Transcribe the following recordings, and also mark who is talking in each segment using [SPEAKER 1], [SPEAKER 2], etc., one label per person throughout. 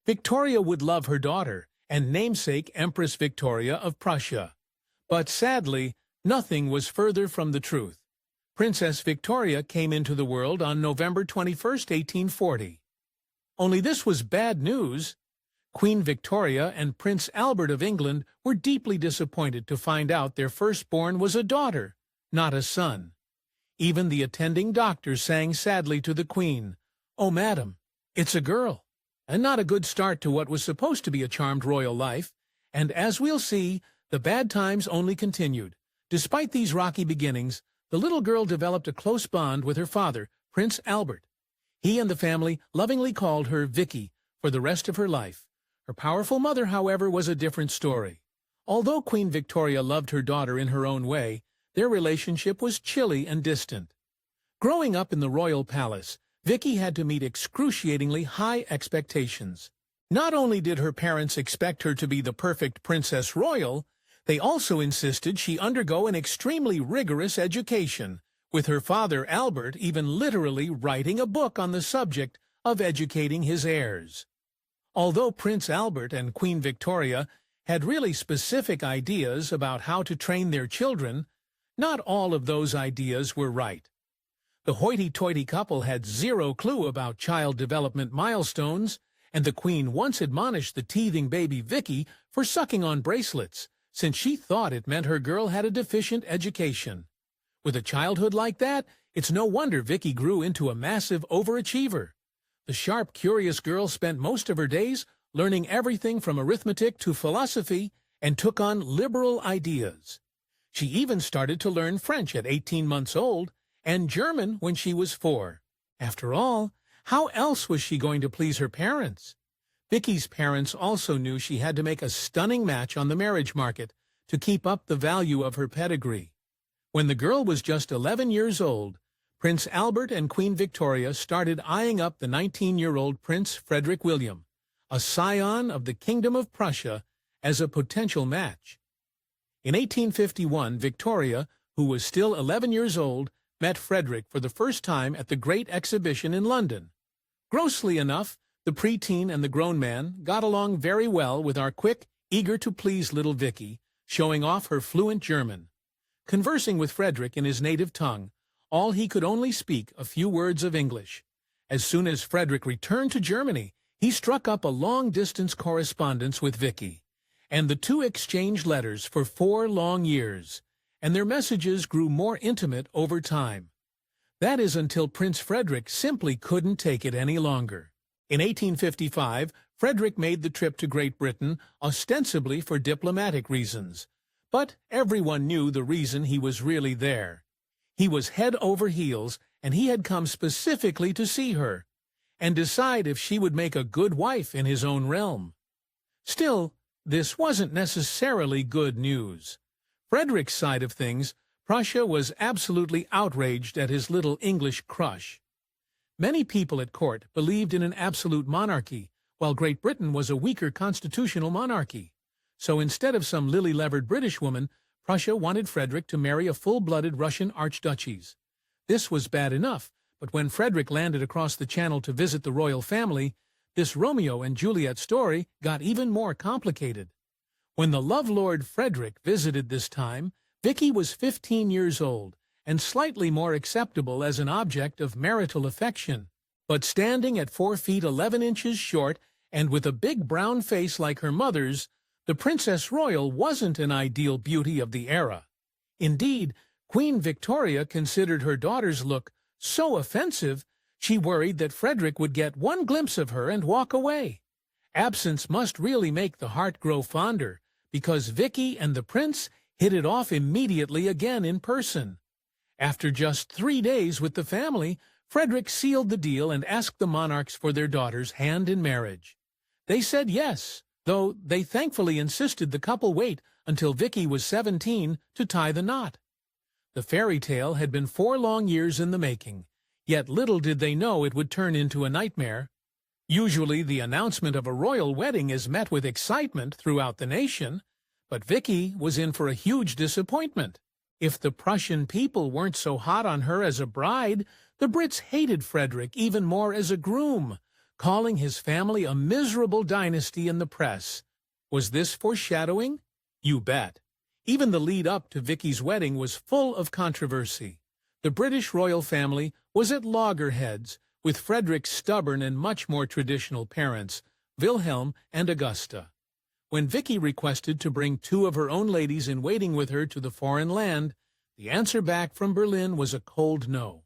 [SPEAKER 1] Victoria would love her daughter and namesake Empress Victoria of Prussia. But sadly, nothing was further from the truth. Princess Victoria came into the world on November 21st, 1840. Only this was bad news. Queen Victoria and Prince Albert of England were deeply disappointed to find out their firstborn was a daughter, not a son. Even the attending doctor sang sadly to the Queen, "Oh, madam, it's a girl." And not a good start to what was supposed to be a charmed royal life. And as we'll see, the bad times only continued. Despite these rocky beginnings, the little girl developed a close bond with her father, Prince Albert. He and the family lovingly called her Vicky for the rest of her life. Her powerful mother, however, was a different story. Although Queen Victoria loved her daughter in her own way, their relationship was chilly and distant. Growing up in the royal palace, Vicky had to meet excruciatingly high expectations. Not only did her parents expect her to be the perfect Princess Royal, they also insisted she undergo an extremely rigorous education, with her father Albert even literally writing a book on the subject of educating his heirs. Although Prince Albert and Queen Victoria had really specific ideas about how to train their children, not all of those ideas were right. The hoity-toity couple had zero clue about child development milestones, and the Queen once admonished the teething baby Vicky for sucking on bracelets, since she thought it meant her girl had a deficient education. With a childhood like that, it's no wonder Vicky grew into a massive overachiever. The sharp, curious girl spent most of her days learning everything from arithmetic to philosophy and took on liberal ideas. She even started to learn French at 18 months old and German when she was 4. After all, how else was she going to please her parents? Vicky's parents also knew she had to make a stunning match on the marriage market to keep up the value of her pedigree. When the girl was just 11 years old, Prince Albert and Queen Victoria started eyeing up the 19-year-old Prince Frederick William, a scion of the Kingdom of Prussia, as a potential match. In 1851, Victoria, who was still 11 years old, met Frederick for the first time at the Great Exhibition in London. Grossly enough, the preteen and the grown man got along very well with our quick, eager-to-please little Vicky, showing off her fluent German. Conversing with Frederick in his native tongue, all he could only speak a few words of English. As soon as Frederick returned to Germany, he struck up a long-distance correspondence with Vicky, and the two exchanged letters for 4 long years, and their messages grew more intimate over time. That is until Prince Frederick simply couldn't take it any longer. In 1855, Frederick made the trip to Great Britain ostensibly for diplomatic reasons, but everyone knew the reason he was really there. He was head over heels, and he had come specifically to see her and decide if she would make a good wife in his own realm. Still, this wasn't necessarily good news. Frederick's side of things, Prussia was absolutely outraged at his little English crush. Many people at court believed in an absolute monarchy, while Great Britain was a weaker constitutional monarchy. So instead of some lily-levered British woman, Prussia wanted Frederick to marry a full-blooded Russian archduchies. This was bad enough, but when Frederick landed across the channel to visit the royal family, this Romeo and Juliet story got even more complicated. When the love-lord Frederick visited this time, Vicky was 15 years old and slightly more acceptable as an object of marital affection. But standing at 4 feet 11 inches short and with a big brown face like her mother's, the Princess Royal wasn't an ideal beauty of the era. Indeed, Queen Victoria considered her daughter's look so offensive, she worried that Frederick would get one glimpse of her and walk away. Absence must really make the heart grow fonder, because Vicky and the prince hit it off immediately again in person. After just 3 days with the family, Frederick sealed the deal and asked the monarchs for their daughter's hand in marriage. They said yes, though they thankfully insisted the couple wait until Vicky was 17 to tie the knot. The fairy tale had been 4 long years in the making, yet little did they know it would turn into a nightmare. Usually the announcement of a royal wedding is met with excitement throughout the nation, but Vicky was in for a huge disappointment. If the Prussian people weren't so hot on her as a bride, the Brits hated Frederick even more as a groom, calling his family a miserable dynasty in the press. Was this foreshadowing? You bet. Even the lead up to Vicky's wedding was full of controversy. The British royal family was at loggerheads with Frederick's stubborn and much more traditional parents, Wilhelm and Augusta. When Vicky requested to bring two of her own ladies-in-waiting with her to the foreign land, the answer back from Berlin was a cold no.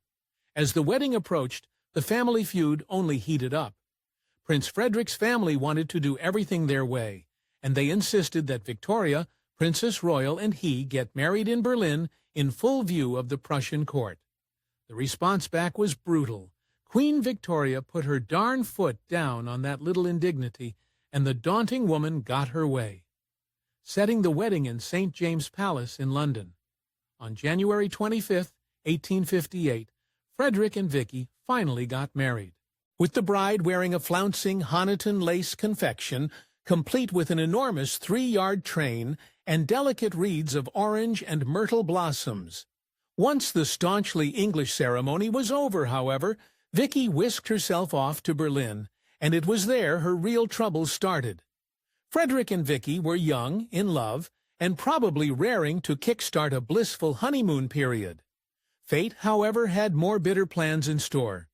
[SPEAKER 1] As the wedding approached, the family feud only heated up. Prince Frederick's family wanted to do everything their way, and they insisted that Victoria, Princess Royal, and he get married in Berlin in full view of the Prussian court. The response back was brutal. Queen Victoria put her darn foot down on that little indignity, and the daunting woman got her way, setting the wedding in St. James's Palace in London. On January 25, 1858, Frederick and Vicky finally got married, with the bride wearing a flouncing Honiton lace confection, complete with an enormous 3-yard train and delicate wreaths of orange and myrtle blossoms. Once the staunchly English ceremony was over, however, Vicky whisked herself off to Berlin, and it was there her real troubles started. Frederick and Vicky were young, in love, and probably raring to kickstart a blissful honeymoon period. Fate, however, had more bitter plans in store.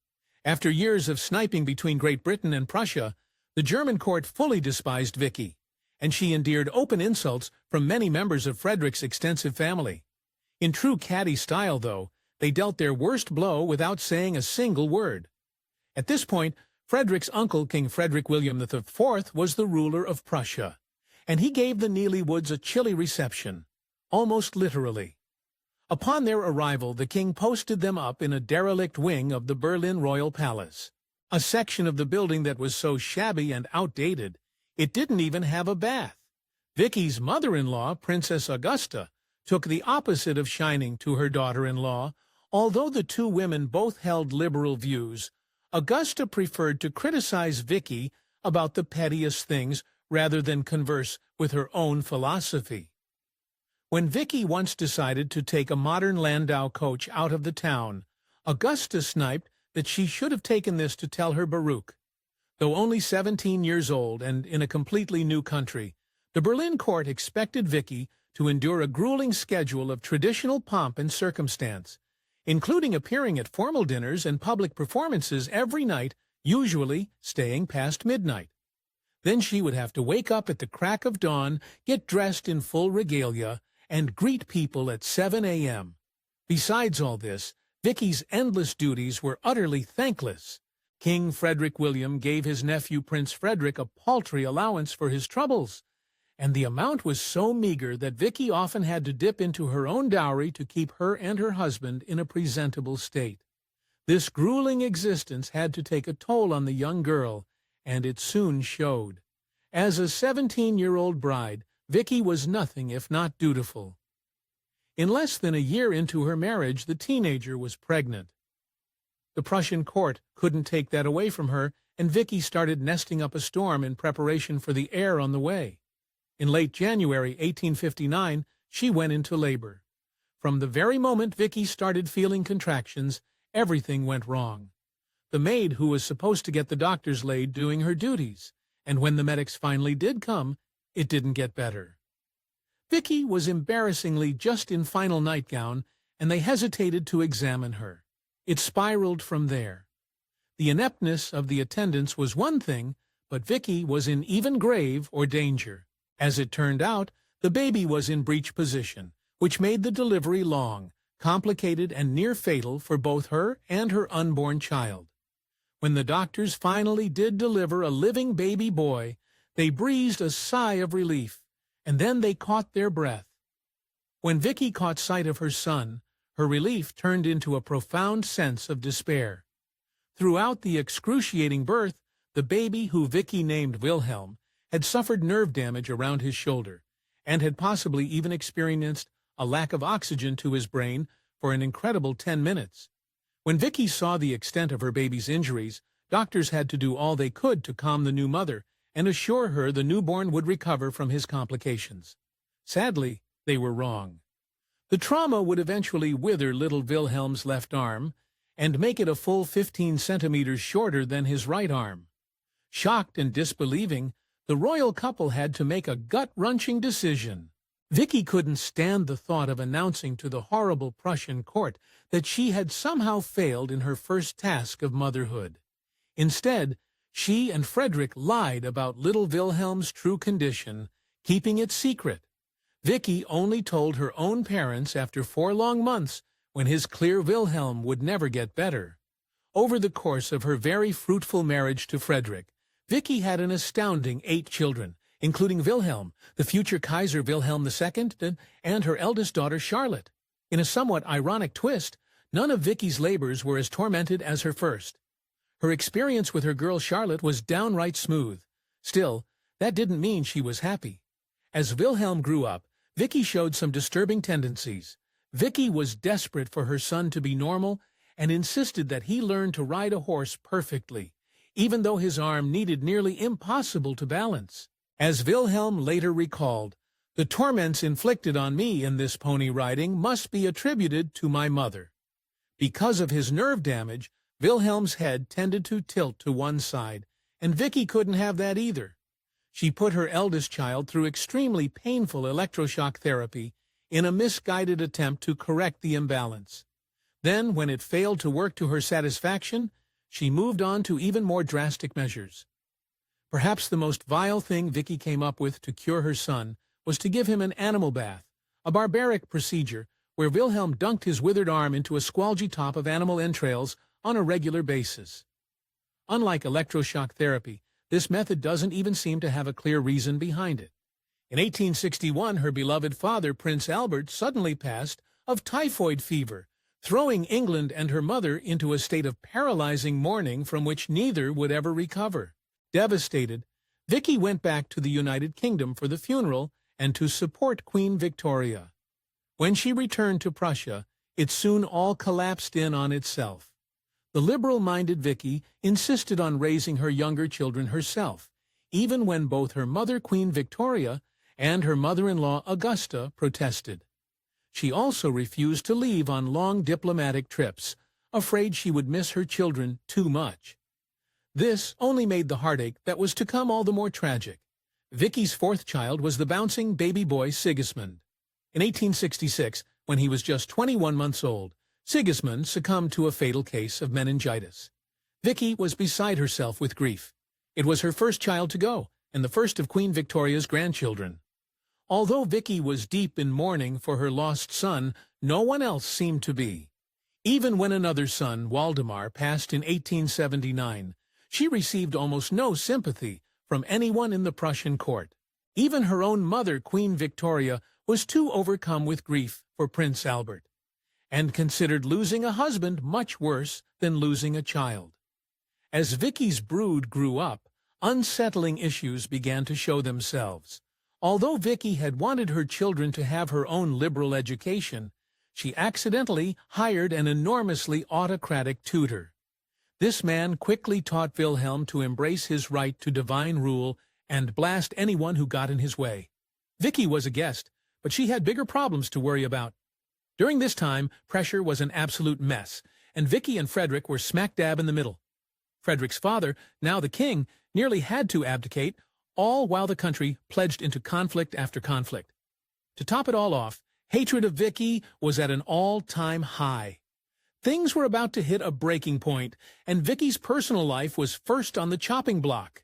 [SPEAKER 1] After years of sniping between Great Britain and Prussia, the German court fully despised Vicky, and she endured open insults from many members of Frederick's extensive family. In true catty style, though, they dealt their worst blow without saying a single word. At this point, Frederick's uncle, King Frederick William IV, was the ruler of Prussia, and he gave the Neelywoods a chilly reception, almost literally. Upon their arrival, the king posted them up in a derelict wing of the Berlin Royal Palace, a section of the building that was so shabby and outdated, it didn't even have a bath. Vicky's mother-in-law, Princess Augusta, took the opposite of shining to her daughter-in-law. Although the two women both held liberal views, Augusta preferred to criticize Vicky about the pettiest things rather than converse with her own philosophy. When Vicky once decided to take a modern landau coach out of the town, Augusta sniped that she should have taken this to tell her Baruch. Though only 17 years old and in a completely new country, the Berlin court expected Vicky to endure a grueling schedule of traditional pomp and circumstance, including appearing at formal dinners and public performances every night, usually staying past midnight. Then she would have to wake up at the crack of dawn, get dressed in full regalia, and greet people at 7 a.m. Besides all this, Vicky's endless duties were utterly thankless. King Frederick William gave his nephew Prince Frederick a paltry allowance for his troubles, and the amount was so meager that Vicky often had to dip into her own dowry to keep her and her husband in a presentable state. This grueling existence had to take a toll on the young girl, and it soon showed. As a 17-year-old bride, Vicky was nothing if not dutiful. In less than a year into her marriage, the teenager was pregnant. The Prussian court couldn't take that away from her, and Vicky started nesting up a storm in preparation for the heir on the way. In late January 1859, she went into labor. From the very moment Vicky started feeling contractions, everything went wrong. The maid who was supposed to get the doctors laid doing her duties, and when the medics finally did come, it didn't get better. Vicky was embarrassingly just in final nightgown, and they hesitated to examine her. It spiraled from there. The ineptness of the attendants was one thing, but Vicky was in even grave or danger. As it turned out, the baby was in breech position, which made the delivery long, complicated, and near fatal for both her and her unborn child. When the doctors finally did deliver a living baby boy, they breathed a sigh of relief, and then they caught their breath. When Vicky caught sight of her son, her relief turned into a profound sense of despair. Throughout the excruciating birth, the baby, who Vicky named Wilhelm, had suffered nerve damage around his shoulder, and had possibly even experienced a lack of oxygen to his brain for an incredible 10 minutes. When Vicky saw the extent of her baby's injuries, doctors had to do all they could to calm the new mother and assure her the newborn would recover from his complications. Sadly, they were wrong. The trauma would eventually wither little Wilhelm's left arm and make it a full 15 centimeters shorter than his right arm. Shocked and disbelieving, the royal couple had to make a gut-wrenching decision. Vicky couldn't stand the thought of announcing to the horrible Prussian court that she had somehow failed in her first task of motherhood. Instead, she and Frederick lied about little Wilhelm's true condition, keeping it secret. Vicky only told her own parents after 4 long months, when his clear Wilhelm would never get better. Over the course of her very fruitful marriage to Frederick, Vicky had an astounding 8 children, including Wilhelm, the future Kaiser Wilhelm II, and her eldest daughter Charlotte. In a somewhat ironic twist, none of Vicky's labors were as tormented as her first. Her experience with her girl Charlotte was downright smooth. Still, that didn't mean she was happy. As Wilhelm grew up, Vicky showed some disturbing tendencies. Vicky was desperate for her son to be normal and insisted that he learn to ride a horse perfectly, even though his arm needed nearly impossible to balance. As Wilhelm later recalled, "The torments inflicted on me in this pony riding must be attributed to my mother." Because of his nerve damage, Wilhelm's head tended to tilt to one side, and Vicky couldn't have that either. She put her eldest child through extremely painful electroshock therapy in a misguided attempt to correct the imbalance. Then, when it failed to work to her satisfaction, she moved on to even more drastic measures. Perhaps the most vile thing Vicky came up with to cure her son was to give him an animal bath, a barbaric procedure where Wilhelm dunked his withered arm into a squalgy top of animal entrails on a regular basis. Unlike electroshock therapy, this method doesn't even seem to have a clear reason behind it. In 1861, her beloved father, Prince Albert, suddenly passed of typhoid fever, throwing England and her mother into a state of paralyzing mourning from which neither would ever recover. Devastated, Vicky went back to the United Kingdom for the funeral and to support Queen Victoria. When she returned to Prussia, it soon all collapsed in on itself. The liberal-minded Vicky insisted on raising her younger children herself, even when both her mother, Queen Victoria, and her mother-in-law, Augusta, protested. She also refused to leave on long diplomatic trips, afraid she would miss her children too much. This only made the heartache that was to come all the more tragic. Vicky's 4th child was the bouncing baby boy Sigismund. In 1866, when he was just 21 months old, Sigismund succumbed to a fatal case of meningitis. Vicky was beside herself with grief. It was her first child to go, and the first of Queen Victoria's grandchildren. Although Vicky was deep in mourning for her lost son, no one else seemed to be. Even when another son, Waldemar, passed in 1879, she received almost no sympathy from anyone in the Prussian court. Even her own mother, Queen Victoria, was too overcome with grief for Prince Albert, and considered losing a husband much worse than losing a child. As Vicky's brood grew up, unsettling issues began to show themselves. Although Vicky had wanted her children to have her own liberal education, she accidentally hired an enormously autocratic tutor. This man quickly taught Wilhelm to embrace his right to divine rule and blast anyone who got in his way. Vicky was a guest, but she had bigger problems to worry about. During this time, Prussia was an absolute mess, and Vicky and Frederick were smack dab in the middle. Frederick's father, now the king, nearly had to abdicate, all while the country pledged into conflict after conflict. To top it all off, hatred of Vicky was at an all-time high. Things were about to hit a breaking point, and Vicky's personal life was first on the chopping block.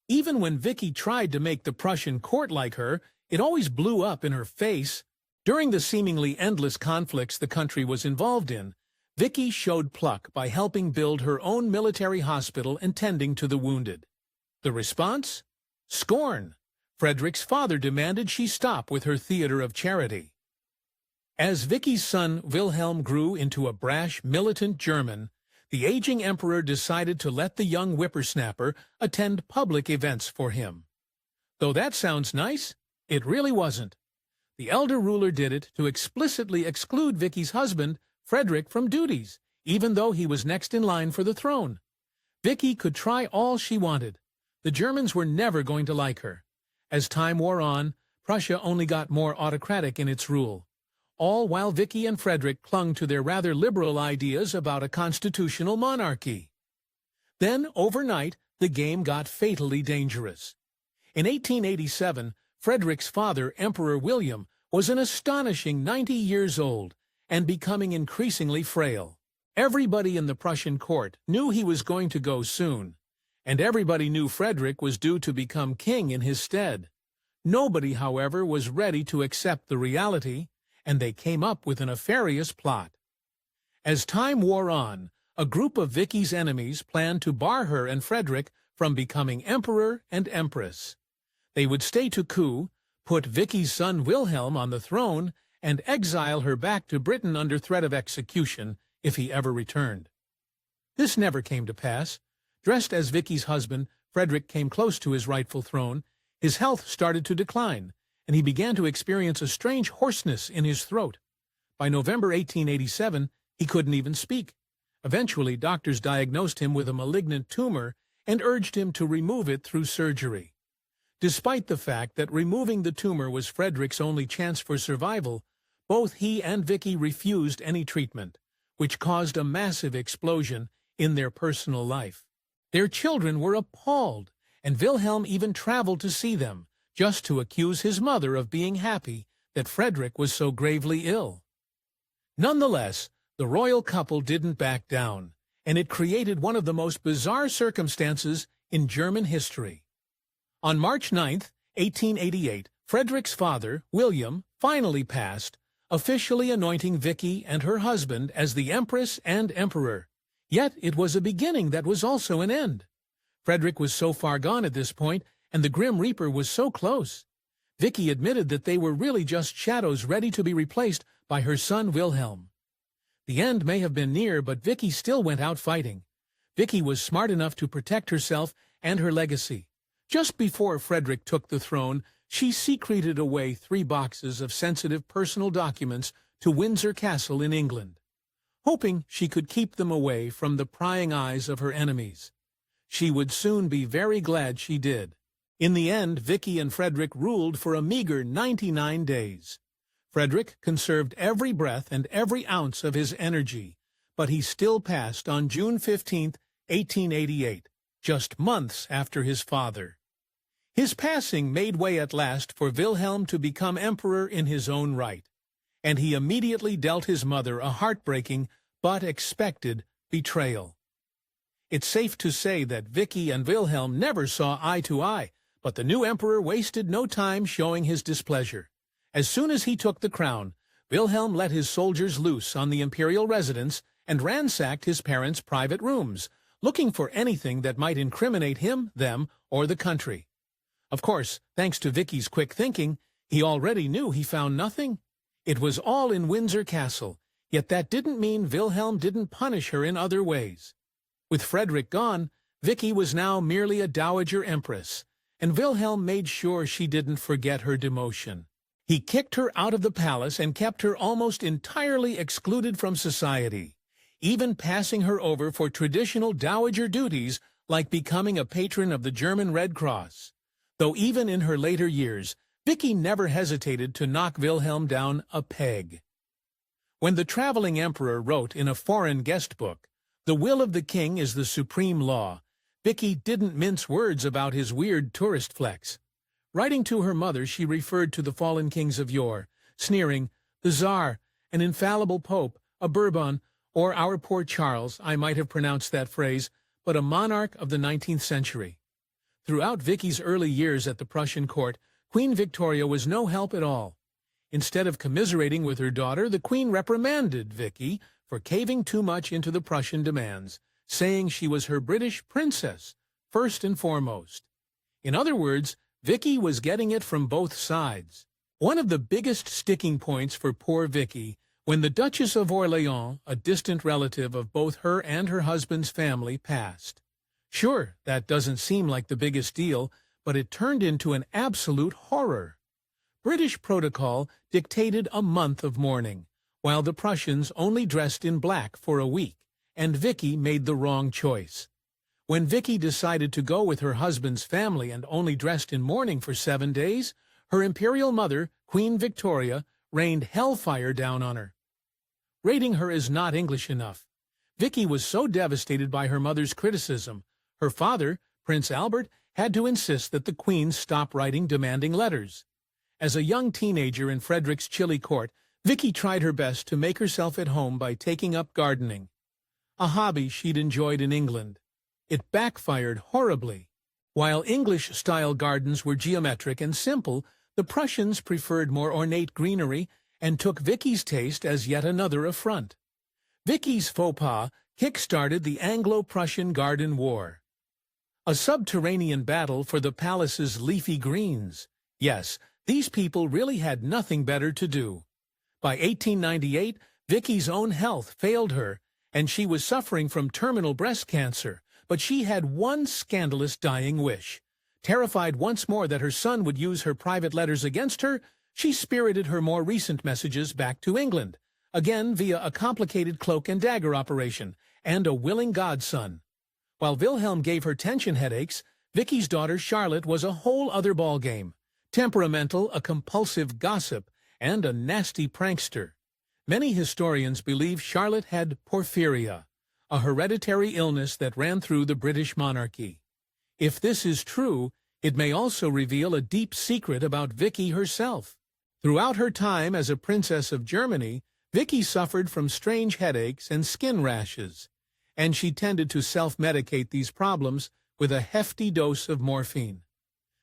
[SPEAKER 1] Even when Vicky tried to make the Prussian court like her, it always blew up in her face. During the seemingly endless conflicts the country was involved in, Vicky showed pluck by helping build her own military hospital and tending to the wounded. The response? Scorn. Frederick's father demanded she stop with her theater of charity. As Vicky's son Wilhelm grew into a brash, militant German, the aging emperor decided to let the young whippersnapper attend public events for him. Though that sounds nice, it really wasn't. The elder ruler did it to explicitly exclude Vicky's husband, Frederick, from duties, even though he was next in line for the throne. Vicky could try all she wanted. The Germans were never going to like her. As time wore on, Prussia only got more autocratic in its rule, all while Vicky and Frederick clung to their rather liberal ideas about a constitutional monarchy. Then, overnight, the game got fatally dangerous. In 1887, Frederick's father, Emperor William, was an astonishing 90 years old and becoming increasingly frail. Everybody in the Prussian court knew he was going to go soon, and everybody knew Frederick was due to become king in his stead. Nobody, however, was ready to accept the reality, and they came up with a nefarious plot. As time wore on, a group of Vicky's enemies planned to bar her and Frederick from becoming emperor and empress. They would stage a coup, put Vicky's son Wilhelm on the throne, and exile her back to Britain under threat of execution if he ever returned. This never came to pass. Dressed as Vicky's husband, Frederick came close to his rightful throne. His health started to decline, and he began to experience a strange hoarseness in his throat. By November 1887, he couldn't even speak. Eventually, doctors diagnosed him with a malignant tumor and urged him to remove it through surgery. Despite the fact that removing the tumor was Frederick's only chance for survival, both he and Vicky refused any treatment, which caused a massive explosion in their personal life. Their children were appalled, and Wilhelm even traveled to see them, just to accuse his mother of being happy that Frederick was so gravely ill. Nonetheless, the royal couple didn't back down, and it created one of the most bizarre circumstances in German history. On March 9, 1888, Frederick's father, William, finally passed, officially anointing Vicky and her husband as the Empress and Emperor. Yet it was a beginning that was also an end. Frederick was so far gone at this point, and the Grim Reaper was so close. Vicky admitted that they were really just shadows ready to be replaced by her son Wilhelm. The end may have been near, but Vicky still went out fighting. Vicky was smart enough to protect herself and her legacy. Just before Frederick took the throne, she secreted away 3 boxes of sensitive personal documents to Windsor Castle in England, hoping she could keep them away from the prying eyes of her enemies. She would soon be very glad she did. In the end, Vicky and Frederick ruled for a meager 99 days. Frederick conserved every breath and every ounce of his energy, but he still passed on June 15, 1888, just months after his father. His passing made way at last for Wilhelm to become emperor in his own right, and he immediately dealt his mother a heartbreaking but expected betrayal. It's safe to say that Vicky and Wilhelm never saw eye to eye, but the new emperor wasted no time showing his displeasure. As soon as he took the crown, Wilhelm let his soldiers loose on the imperial residence and ransacked his parents' private rooms, looking for anything that might incriminate him, them, or the country. Of course, thanks to Vicky's quick thinking, he already knew he found nothing. It was all in Windsor Castle, yet that didn't mean Wilhelm didn't punish her in other ways. With Frederick gone, Vicky was now merely a dowager empress, and Wilhelm made sure she didn't forget her demotion. He kicked her out of the palace and kept her almost entirely excluded from society, even passing her over for traditional dowager duties like becoming a patron of the German Red Cross. Though even in her later years, Vicky never hesitated to knock Wilhelm down a peg. When the traveling emperor wrote in a foreign guest book, "The will of the king is the supreme law," Vicky didn't mince words about his weird tourist flex. Writing to her mother, she referred to the fallen kings of yore, sneering, "The Tsar, an infallible pope, a Bourbon, or our poor Charles," I might have pronounced that phrase, but a monarch of the 19th century. Throughout Vicky's early years at the Prussian court, Queen Victoria was no help at all. Instead of commiserating with her daughter, the queen reprimanded Vicky for caving too much into the Prussian demands, saying she was her British princess, first and foremost. In other words, Vicky was getting it from both sides. One of the biggest sticking points for poor Vicky, when the Duchess of Orléans, a distant relative of both her and her husband's family, passed. Sure, that doesn't seem like the biggest deal, but it turned into an absolute horror. British protocol dictated a month of mourning, while the Prussians only dressed in black for a week, and Vicky made the wrong choice. When Vicky decided to go with her husband's family and only dressed in mourning for 7 days, her imperial mother, Queen Victoria, rained hellfire down on her. Rating her as not English enough, Vicky was so devastated by her mother's criticism, her father, Prince Albert had to insist that the Queen stop writing demanding letters. As a young teenager in Frederick's chilly court, Vicky tried her best to make herself at home by taking up gardening, a hobby she'd enjoyed in England. It backfired horribly. While English-style gardens were geometric and simple, the Prussians preferred more ornate greenery and took Vicky's taste as yet another affront. Vicky's faux pas kick-started the Anglo-Prussian Garden War, a subterranean battle for the palace's leafy greens. Yes, these people really had nothing better to do. By 1898, Vicky's own health failed her, and she was suffering from terminal breast cancer, but she had one scandalous dying wish. Terrified once more that her son would use her private letters against her, she spirited her more recent messages back to England, again via a complicated cloak-and-dagger operation, and a willing godson. While Wilhelm gave her tension headaches, Vicky's daughter Charlotte was a whole other ballgame. Temperamental, a compulsive gossip, and a nasty prankster. Many historians believe Charlotte had porphyria, a hereditary illness that ran through the British monarchy. If this is true, it may also reveal a deep secret about Vicky herself. Throughout her time as a princess of Germany, Vicky suffered from strange headaches and skin rashes, and she tended to self-medicate these problems with a hefty dose of morphine.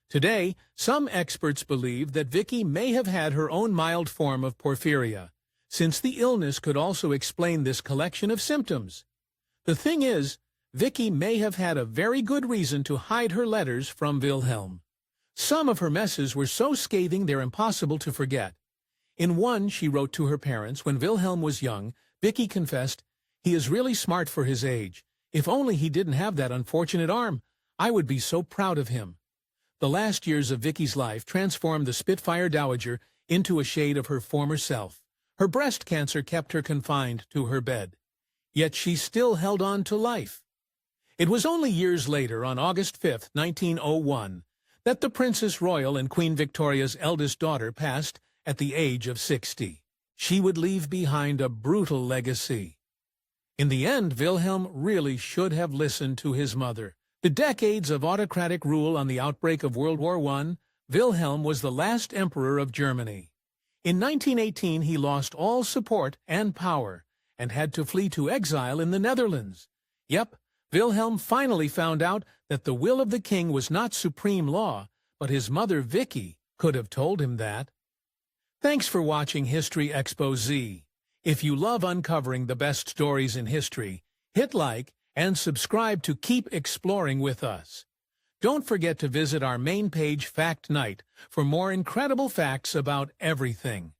[SPEAKER 1] Today, some experts believe that Vicky may have had her own mild form of porphyria, since the illness could also explain this collection of symptoms. The thing is, Vicky may have had a very good reason to hide her letters from Wilhelm. Some of her messes were so scathing they're impossible to forget. In one she wrote to her parents when Wilhelm was young, Vicky confessed, "He is really smart for his age. If only he didn't have that unfortunate arm, I would be so proud of him." The last years of Vicky's life transformed the Spitfire Dowager into a shade of her former self. Her breast cancer kept her confined to her bed. Yet she still held on to life. It was only years later, on August 5, 1901, that the Princess Royal and Queen Victoria's eldest daughter passed at the age of 60. She would leave behind a brutal legacy. In the end, Wilhelm really should have listened to his mother. The decades of autocratic rule on the outbreak of World War I, Wilhelm was the last emperor of Germany. In 1918, he lost all support and power and had to flee to exile in the Netherlands. Yep, Wilhelm finally found out that the will of the king was not supreme law, but his mother Vicky could have told him that. Thanks for watching History Exposé. If you love uncovering the best stories in history, hit like and subscribe to keep exploring with us. Don't forget to visit our main page Fact Night for more incredible facts about everything.